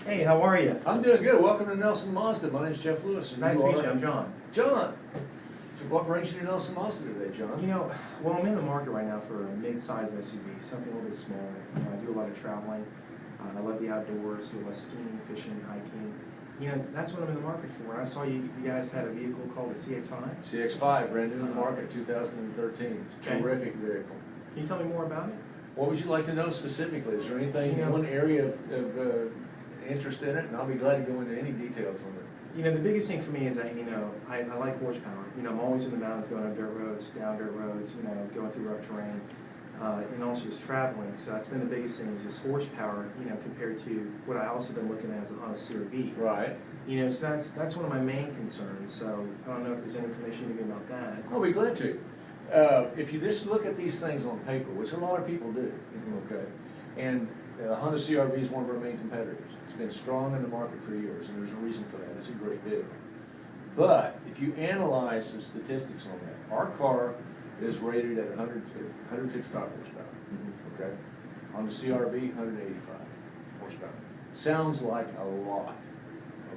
Hey, how are you? I'm doing good. Welcome to Nelson Mazda. My name's Jeff Lewis. And Nice to meet you. I'm John. John. So what brings you to Nelson Mazda today, John? You know, well, I'm in the market right now for a mid-size SUV, something a little bit smaller. I do a lot of traveling. I love the outdoors, do a lot of skiing, fishing, hiking. You know, that's what I'm in the market for. And I saw you guys had a vehicle called the CX-5. CX-5, brand new in the market, 2013. Terrific vehicle. Can you tell me more about it? What would you like to know specifically? Is there anything, one area of interest in it? And I'll be glad to go into any details on it. You know, the biggest thing for me is that, I like horsepower. You know, I'm always in the mountains going on dirt roads, down dirt roads, going through rough terrain, and also just traveling. So that's been the biggest thing is this horsepower, compared to what I also been looking at as a Honda CR-V. Right. So that's one of my main concerns. So I don't know if there's any information you can give about that. I'll be glad to. If you just look at these things on paper, which a lot of people do, okay, and the Honda CR-V is one of our main competitors. It's been strong in the market for years, and there's a reason for that. It's a great vehicle. But if you analyze the statistics on that, our car is rated at 155 horsepower, okay? On the CR-V, 185 horsepower. Sounds like a lot,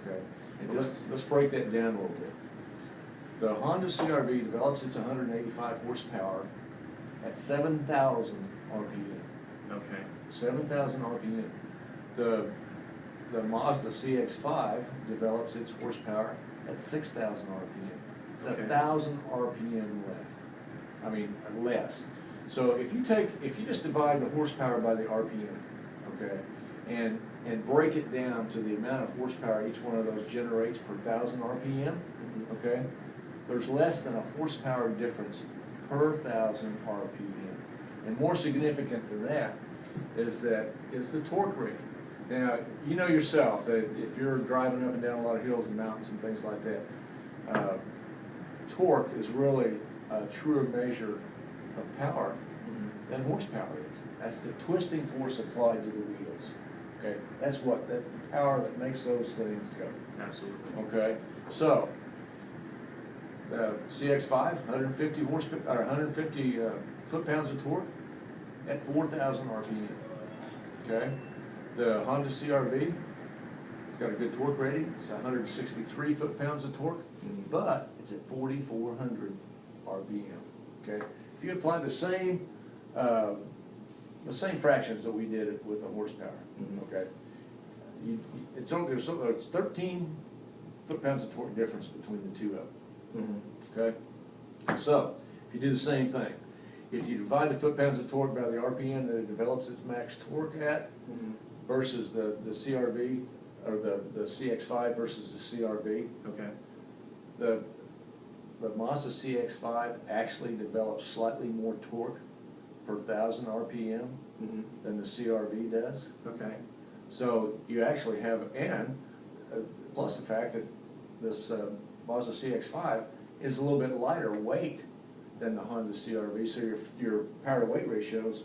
okay? And let's break that down a little bit. The Honda CR-V develops its 185 horsepower at 7,000 RPM. Okay. 7,000 RPM. The Mazda CX-5 develops its horsepower at 6,000 RPM. It's 1,000 RPM less. So if you just divide the horsepower by the RPM, okay, and break it down to the amount of horsepower each one of those generates per 1,000 RPM, okay, there's less than a horsepower difference per 1,000 RPM. And more significant than that is the torque rating. Now, you know yourself that if you're driving up and down a lot of hills and mountains and things like that, torque is really a truer measure of power than horsepower is. That's the twisting force applied to the wheels. Okay, that's the power that makes those things go. Absolutely. Okay, so the CX-5, 150 horsepower, 150 foot-pounds of torque at 4,000 RPM. Okay, the Honda CR-V, it's got a good torque rating. It's 163 foot-pounds of torque, but it's at 4,400 RPM. Okay, if you apply the same fractions that we did with the horsepower, okay, it's 13 foot-pounds of torque difference between the two of them. Okay, so if you do the same thing, if you divide the foot-pounds of torque by the RPM that it develops its max torque at, versus the CR-V or the CX-5 versus the CR-V, okay, the Mazda CX-5 actually develops slightly more torque per 1,000 RPM than the CR-V does. okay. So you actually have, and plus the fact that this Mazda CX-5 is a little bit lighter weight than the Honda CR-V, so your power to weight ratios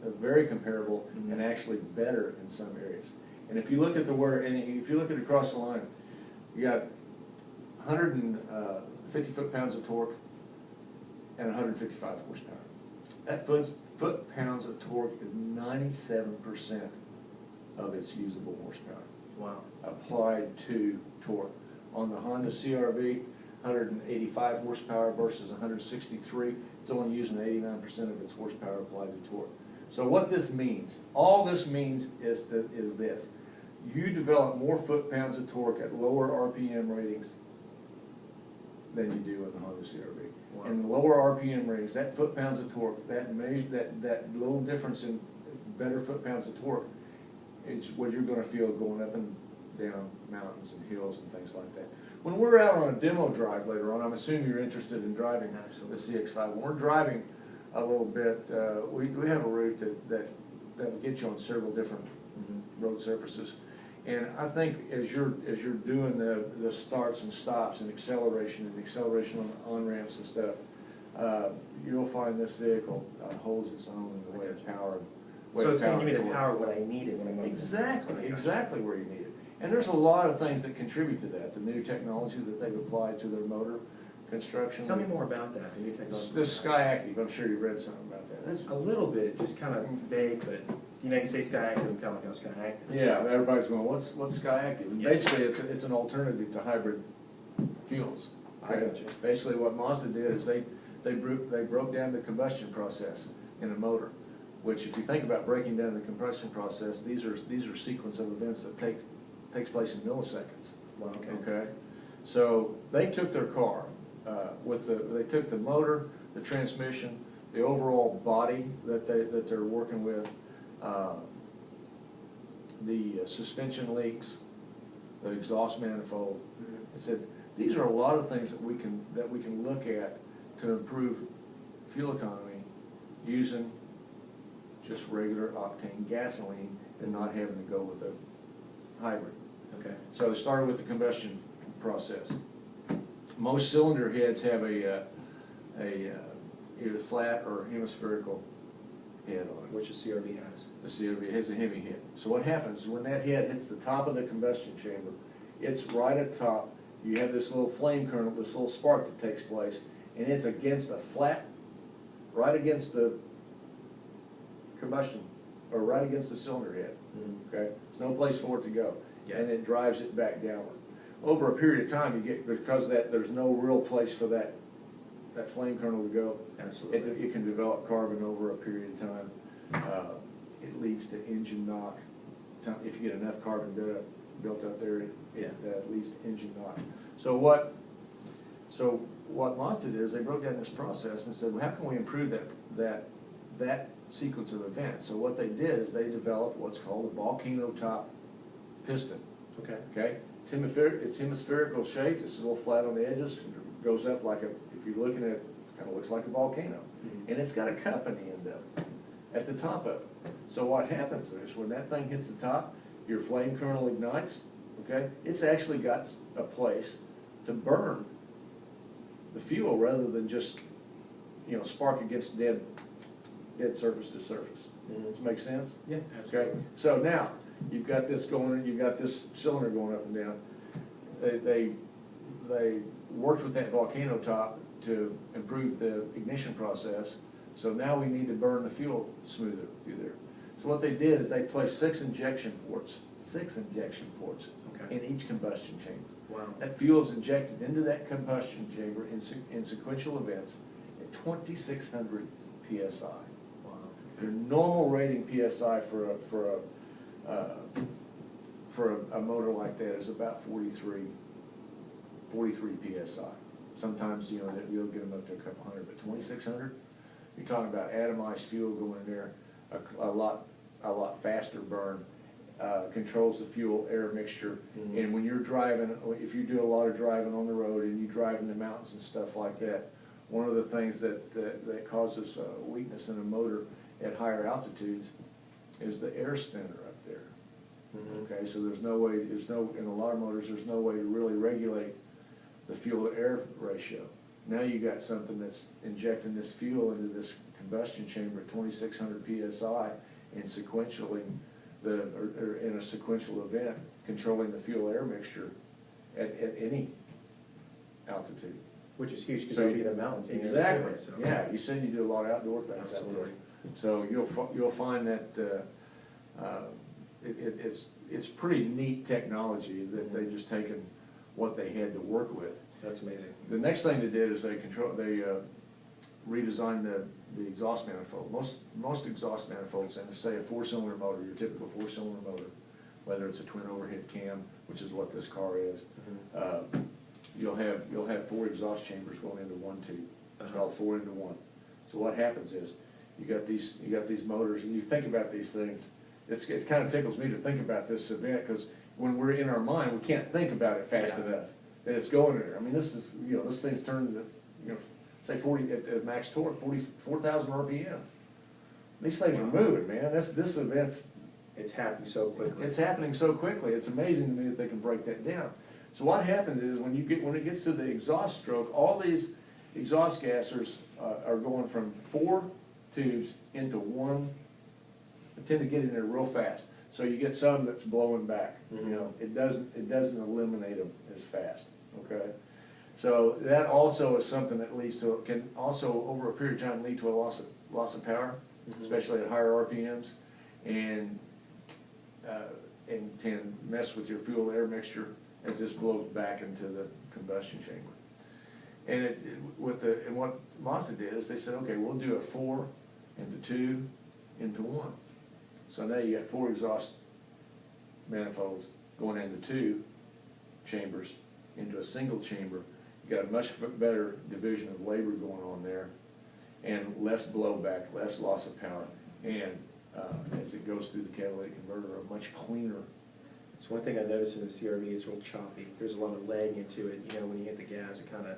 are very comparable and actually better in some areas. And if you look at if you look at across the line, you got 150 foot-pounds of torque and 155 horsepower. That foot-pounds of torque is 97% of its usable horsepower. Wow. Applied to torque. On the Honda CR-V, 185 horsepower versus 163, it's only using 89% of its horsepower applied to torque. So what this means, all this means is this. You develop more foot-pounds of torque at lower RPM ratings than you do in the Honda CR-V. Wow. And the lower RPM ratings, that foot-pounds of torque, that little difference in better foot-pounds of torque is what you're going to feel going up and down mountains and hills and things like that. When we're out on a demo drive later on, I'm assuming you're interested in driving the CX-5. When we're driving a little bit, we have a route that will get you on several different road surfaces. And I think as you're doing the starts and stops and acceleration on on-ramps and stuff, you'll find this vehicle holds its own in the way of power. So it's going to give me the power when I need it. Exactly where you need it. And there's a lot of things that contribute to that. The new technology that they've applied to their motor construction. Tell me more about that, the new technology. The Sky Active, I'm sure you've read something about that. A little bit, just kind of vague, but You know, you say sky active, and kind of like, oh, sky active. Yeah, everybody's going, what's sky active? And Yeah. basically, it's an alternative to hybrid fuels. I got you. Basically, what Mazda did is they broke down the combustion process in a motor, which if you think about breaking down the combustion process, these are sequence of events that takes place in milliseconds. Wow, okay. Okay, so they took their car they took the motor, the transmission, the overall body that they're working with, the suspension leaks, the exhaust manifold. Mhm. It said these are a lot of things that we can look at to improve fuel economy using just regular octane gasoline and not having to go with a hybrid. Okay. So they started with the combustion process. Most cylinder heads have a either flat or hemispherical head on it. Which a CRV has. The CRV has a hemi head. So what happens, when that head hits the top of the combustion chamber, it's right at top, you have this little flame kernel, this little spark that takes place, and it's against a flat, right against the combustion, or right against the cylinder head, okay? There's no place for it to go, Yeah. and it drives it back downward. Over a period of time, you get, because there's no real place for that flame kernel to go, Absolutely. it can develop carbon over a period of time. It leads to engine knock. If you get enough carbon built up there, it leads to engine knock. So what Mazda did is they broke down this process and said, well, how can we improve that sequence of events? So what they did is they developed what's called a volcano top piston. Okay. Okay, it's hemispherical shaped, it's a little flat on the edges, it goes up like if you're looking at it, kind of looks like a volcano. Mhm. And it's got a cup in the end of it, at the top of it. So what happens is, when that thing hits the top, your flame kernel ignites, okay? It's actually got a place to burn the fuel rather than just, spark against dead surface to surface. Does that make sense? Yeah, Okay, absolutely. so now, you've got this going, you've got this cylinder going up and down. They worked with that volcano top to improve the ignition process, so now we need to burn the fuel smoother through there. So what they did is they placed 6 injection ports Okay. in each combustion chamber. Wow. That fuel is injected into that combustion chamber in sequential events at 2,600 PSI. Wow. Your normal rating PSI for a motor like that is about 43 PSI. Sometimes, you'll get them up to a couple hundred, but 2,600, you're talking about atomized fuel going in there, a lot faster burn, controls the fuel air mixture. Mhm. And when you're driving, if you do a lot of driving on the road and you drive in the mountains and stuff like that, one of the things that causes weakness in a motor at higher altitudes is the air spinner up there. Mhm. Okay, so in a lot of motors, there's no way to really regulate the fuel to air ratio. Now you got something that's injecting this fuel into this combustion chamber at 2,600 PSI and sequentially, or in a sequential event, controlling the fuel air mixture at any altitude. Which is huge, because So you be in the mountains. and it's Exactly, different, so. yeah, you said you do a lot of outdoor things out there. Absolutely. So you'll find that it's pretty neat technology that they just taken what they had to work with. That's amazing. The next thing they did is they redesigned the exhaust manifold. Most exhaust manifolds, and say a 4-cylinder motor, your typical 4-cylinder motor, whether it's a twin overhead cam, which is what this car is, you'll have 4 exhaust chambers going into one tube. It's called 4 into 1. So what happens is, you got these motors, and you think about these things. It kind of tickles me to think about this event, because when we're in our mind, we can't think about it fast Yeah. enough that it's going there. I mean, this thing's turned to, say 40 at max torque, 44,000 RPM. These things are moving, man. This event's It's happening so quickly. it's happening so quickly. It's amazing to me that they can break that down. So what happens is, when it gets to the exhaust stroke, all these exhaust gassers are going from 4 tubes into 1. They tend to get in there real fast. So you get some that's blowing back. It doesn't eliminate them as fast. Okay. So that also is something that can also over a period of time lead to a loss of power, especially at higher RPMs. and can mess with your fuel air mixture as this blows back into the combustion chamber. And and what Mazda did is they said, okay, we'll do a 4 into 2 into 1. So now you got 4 exhaust manifolds going into 2 chambers into a single chamber. You got a much better division of labor going on there, and less blowback, less loss of power, and as it goes through the catalytic converter, a much cleaner. It's one thing I noticed in the CRV, it's real choppy. There's a lot of lag into it. You know, when you hit the gas, it kind of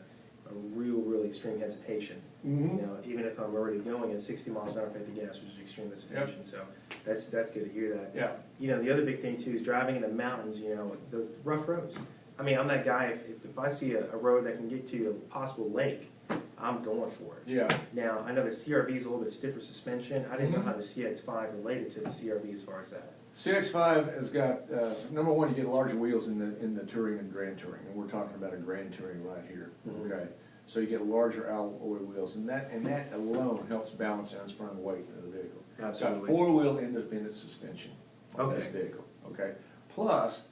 a really extreme hesitation. Mm-hmm. You know, even if I'm already going at 60 miles an hour at the gas, which is extreme hesitation. Yep. So that's good to hear that. Yeah. You know, the other big thing too is driving in the mountains. You know, the rough roads. I mean, I'm that guy. If I see a road that can get to a possible lake, I'm going for it. Yeah. Now, I know the CRV is a little bit stiffer suspension. I didn't know how the CX-5 related to the CRV as far as that. CX-5 has got, number one, you get larger wheels in the Touring and Grand Touring, and we're talking about a Grand Touring right here, okay? So you get larger alloy wheels, and that alone helps balance and sprung weight of the vehicle. Absolutely. It's got 4-wheel independent suspension on this vehicle, okay? Plus,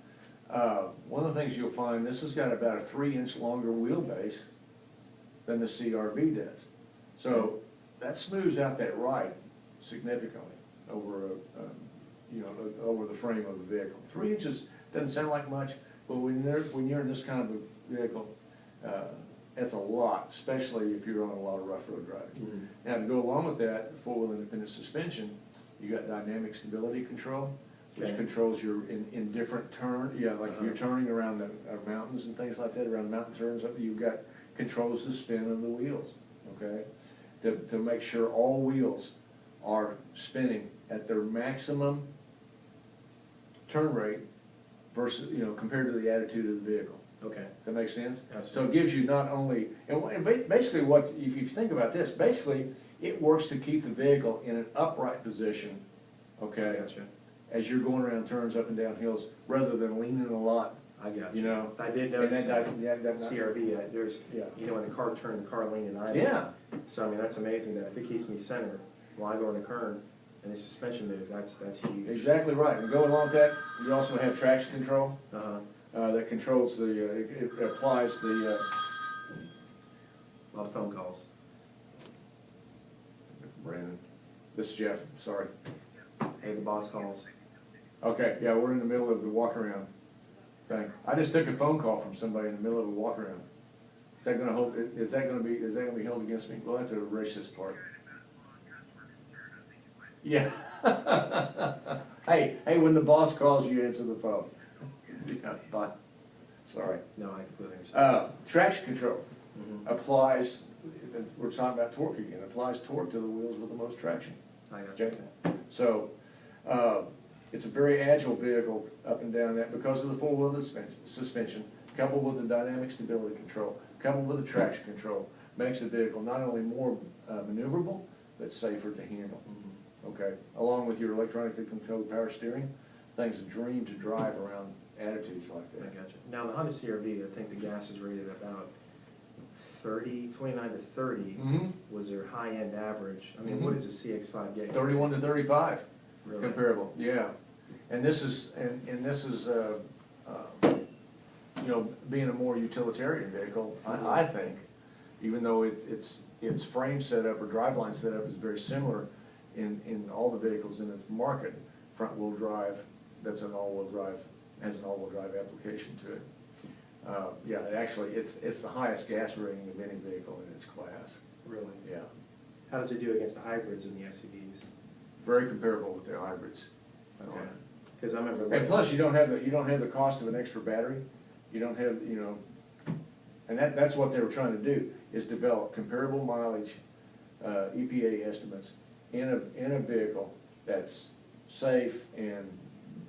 one of the things you'll find, this has got about a 3-inch longer wheelbase than the CRV does. So that smooths out that ride significantly over over the frame of the vehicle. 3 inches doesn't sound like much, but when you're in this kind of a vehicle, that's a lot, especially if you're on a lot of rough road driving. Now, to go along with that, 4-wheel independent suspension, you got dynamic stability control, which controls your in different turn. Yeah, like if you're turning around the mountains and things like that, around mountain turns, you've got controls the spin of the wheels. Okay, to make sure all wheels are spinning at their maximum turn rate versus, compared to the attitude of the vehicle. Okay. Does that make sense? Absolutely. So it gives you not only, and basically if you think about this, basically it works to keep the vehicle in an upright position, okay? Gotcha. As you're going around turns up and down hills, rather than leaning a lot. I got you. know? I did notice that's CRV, there's, when the car turned, the car leaned and I Yeah. So, I mean, that's amazing that if it keeps me centered while I go in the current and the suspension moves, that's huge. Exactly right. And going along with that, you also have traction control. That controls it applies the... A lot of phone calls. Brandon. This is Jeff, sorry. Hey, the boss calls. Okay, yeah, we're in the middle of the walk around thing. I just took a phone call from somebody in the middle of a walk around. Is that gonna be held against me? We'll have to erase this part. Yeah. Hey, when the boss calls, you answer the phone. Yeah, bye. Sorry. No, I completely understand. Traction control applies, we're talking about torque again, applies torque to the wheels with the most traction. I got you. So, it's a very agile vehicle up and down that because of the 4-wheel suspension, coupled with the dynamic stability control, coupled with the traction control, makes the vehicle not only more maneuverable, but safer to handle. Okay, along with your electronically controlled power steering, thing's a dream to drive around attitudes like that. I got you. Now, the Honda CR-V, I think the gas is rated about 29 to 30 was their high-end average. I mean, what is a CX-5 get? 31 to 35, Really? comparable, yeah. And this is, being a more utilitarian vehicle, I think, even though its frame setup or driveline setup is very similar in all the vehicles in its market, front-wheel drive, that's an all-wheel drive, has an all-wheel drive application to it. Yeah, actually, it's the highest gas rating of any vehicle in its class. Really? Yeah. How does it do against the hybrids and the SUVs? Very comparable with the hybrids. Okay. Because I remember. And plus, you don't have the cost of an extra battery. You don't have, and that's what they were trying to do, is develop comparable mileage, EPA estimates in a vehicle that's safe and,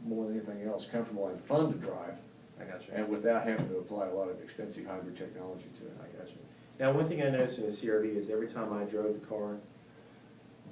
more than anything else, comfortable and fun to drive. I got you. And without having to apply a lot of expensive hybrid technology to it. I got you. Now, one thing I noticed in the CRV is every time I drove the car,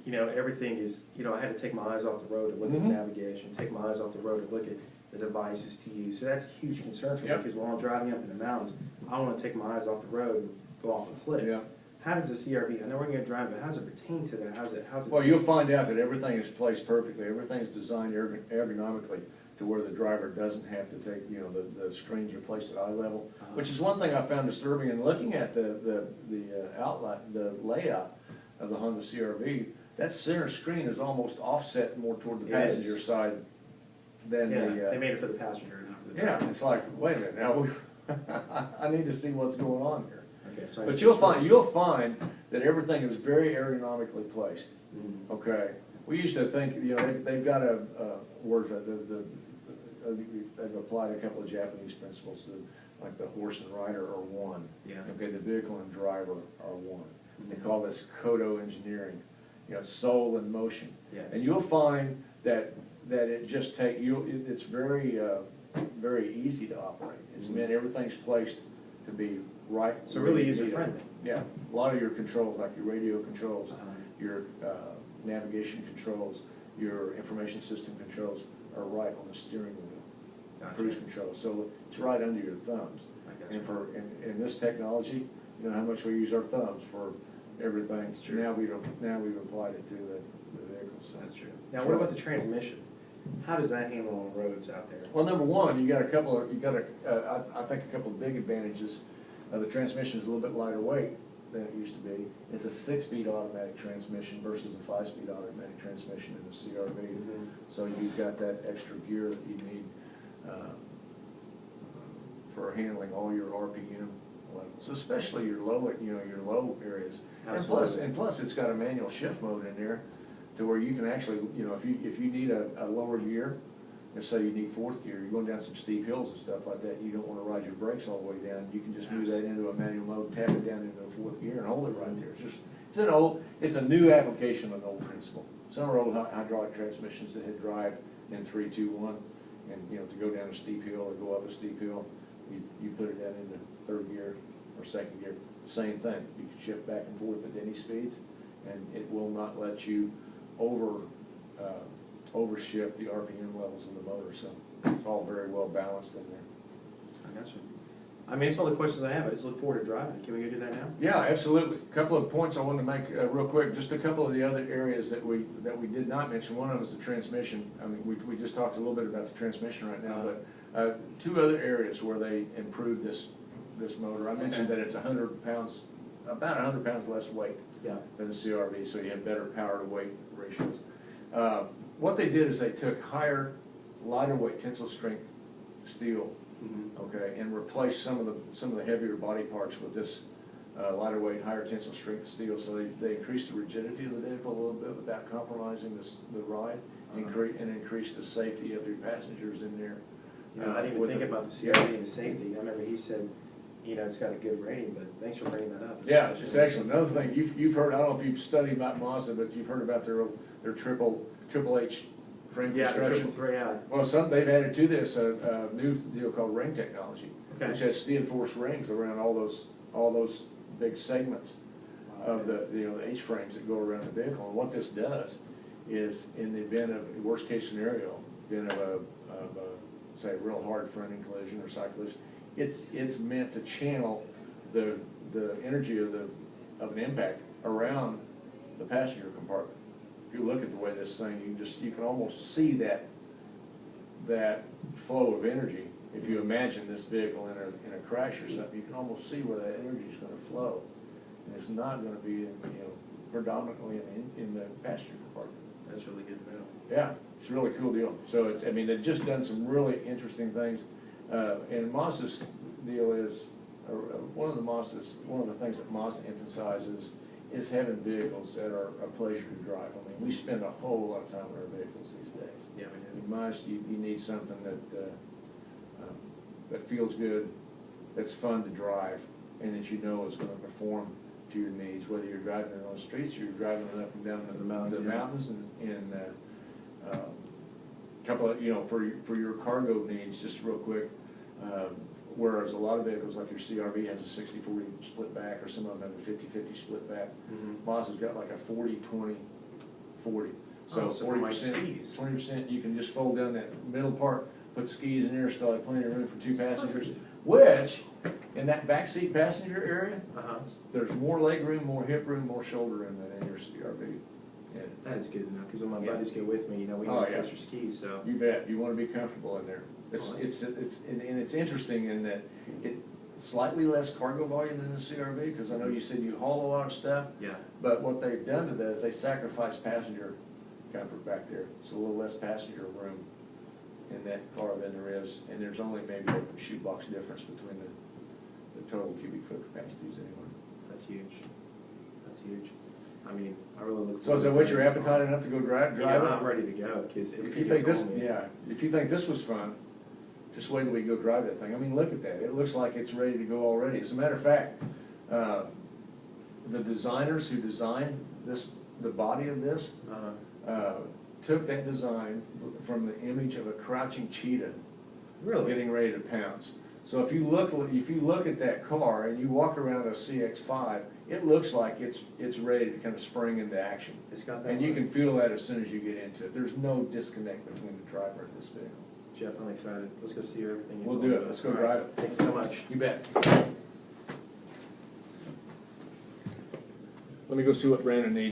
everything is, I had to take my eyes off the road to look at the navigation, take my eyes off the road to look at the devices to use. So that's a huge concern for me because while I'm driving up in the mountains, I don't want to take my eyes off the road and go off a cliff. Yeah. how does the CRV, I know we're gonna drive it, but how does it pertain to that? How's it? Well, you'll find out that everything is placed perfectly, everything's designed ergonomically to where the driver doesn't have to take, you know, the screens are placed at eye level, which is one thing I found disturbing in looking at the outlet, the layout of the Honda CRV. That center screen is almost offset more toward the passenger side than they made it for the passenger, not for the driver. yeah, it's like, wait a minute, now I need to see what's going on here. Okay, so But you'll find that everything is very ergonomically placed. Mm. Okay, we used to think, you know, they've got a word for they've applied a couple of Japanese principles to, like the horse and rider are one. Yeah. Okay, the vehicle and driver are one. They Mhm. call this Kodo engineering, you know, soul and motion. Yes. And you'll find that it just it's very very easy to operate. It's Mhm. meant everything's placed to be right. So really user friendly. Yeah, a lot of your controls, like your radio controls, Uh-huh. your navigation controls, your information system controls are right on the steering wheel. Gotcha. Cruise control, so it's right under your thumbs. I got And you. in this technology, you know how much we use our thumbs for everything. That's true. Now we've applied it to the vehicles. So. That's true. Now, what about the transmission? How does that handle on roads out there? Well, number one, I think a couple of big advantages. The transmission is a little bit lighter weight than it used to be. It's a 6-speed automatic transmission versus a 5-speed automatic transmission in the CRV. Mhm. So you've got that extra gear that you need for handling all your RPM levels, especially your low areas. Absolutely. And plus, it's got a manual shift mode in there, to where you can actually, you know, if you need a lower gear, let's say you need 4th gear, you're going down some steep hills and stuff like that, you don't want to ride your brakes all the way down, you can just move that into a manual mode, tap it down into a 4th gear and hold it right there. It's a new application of an old principle. Some are old hydraulic transmissions that had drive in 3, 2, 1, and, you know, to go down a steep hill or go up a steep hill, you put it down into 3rd gear or 2nd gear, same thing. You can shift back and forth at any speeds, and it will not let you overshift the RPM levels in the motor, so it's all very well balanced in there. I got you. I mean, that's all the questions I have. I just look forward to driving it. Can we go do that now? Yeah, absolutely. A couple of points I wanted to make real quick. Just a couple of the other areas that we did not mention. One of them is the transmission. I mean, we just talked a little bit about the transmission right now, but 2 other areas where they improved this motor. I mentioned that it's 100 pounds, about 100 pounds less weight than the CRV, so you have better power to weight ratios. What they did is they took lighter weight tensile strength steel, okay, and replaced some of the heavier body parts with this lighter weight, higher tensile strength steel. So they increased the rigidity of the vehicle a little bit without compromising the ride, and increased the safety of your passengers in there. You know, I didn't even think about the CRV and the safety. I remember he said, you know, it's got a good rating, but thanks for bringing that up. It's excellent. Another thing, you've heard, I don't know if you've studied about Mazda, but you've heard about their Triple H frame construction. Yeah. Well, they've added to this a new deal called ring technology, which has steel-force rings around all those big segments of the H frames that go around the vehicle. And what this does is, in the event of worst case scenario, event of a say real hard fronting collision or side collision, it's meant to channel the energy of an impact around the passenger compartment. If you look at the way this thing, you can almost see that flow of energy. If you imagine this vehicle in a crash or something, you can almost see where that energy is going to flow, and it's not going to be predominantly in the passenger compartment. That's really good to know. Yeah, it's a really cool deal. So they've just done some really interesting things. And Mazda's deal is, one of the things that Mazda emphasizes is having vehicles that are a pleasure to drive. I mean, we spend a whole lot of time on our vehicles these days. Yeah, we do. In Mazda, you need something that feels good, that's fun to drive, and that you know is going to perform to your needs, whether you're driving it on the streets or you're driving it up and down the mountains and couple of, for your cargo needs, just real quick, whereas a lot of vehicles like your CRV has a 60-40 split back, or some of them have a 50-50 split back. Mazda's got like a 40-20-40. So 40%, 20% you can just fold down that middle part. put skis in there, still have plenty of room for two It's passengers. perfect. Which, in that backseat passenger area, Uh-huh. there's more leg room, more hip room, more shoulder room than in your CRV. Yeah. That is good to know, because when my Yeah. buddies go with me, you know, we Oh, go yeah. place for skis, so. You bet, you wanna be comfortable in there. Oh, And it's interesting in that it's slightly less cargo volume than the CRV, cause I know you said you haul a lot of stuff, Yeah, but what they've done to that is they sacrifice passenger comfort back there. It's a little less passenger room in that car than there is, and there's only maybe a shoebox difference between the total cubic foot capacities anyway. that's huge. That's huge. I mean, I really look. So is that forward what to your this appetite car. enough to go drive Yeah, it? I'm ready to go, because. If you think this, yeah, if you think this was fun, just wait till we go drive that thing. I mean, look at that. It looks like it's ready to go already. As a matter of fact, the designers who designed this, the body of this, took that design from the image of a crouching cheetah Really? getting ready to pounce. So if you look at that car and you walk around a CX-5, it looks like it's ready to kind of spring into action. It's got that. And you look. can feel that as soon as you get into it. There's no disconnect between the driver and this vehicle. Jeff, I'm excited. Let's go see everything. We'll do it. Let's go All right. drive it. Thank you so much. You bet. Let me go see what Brandon needs.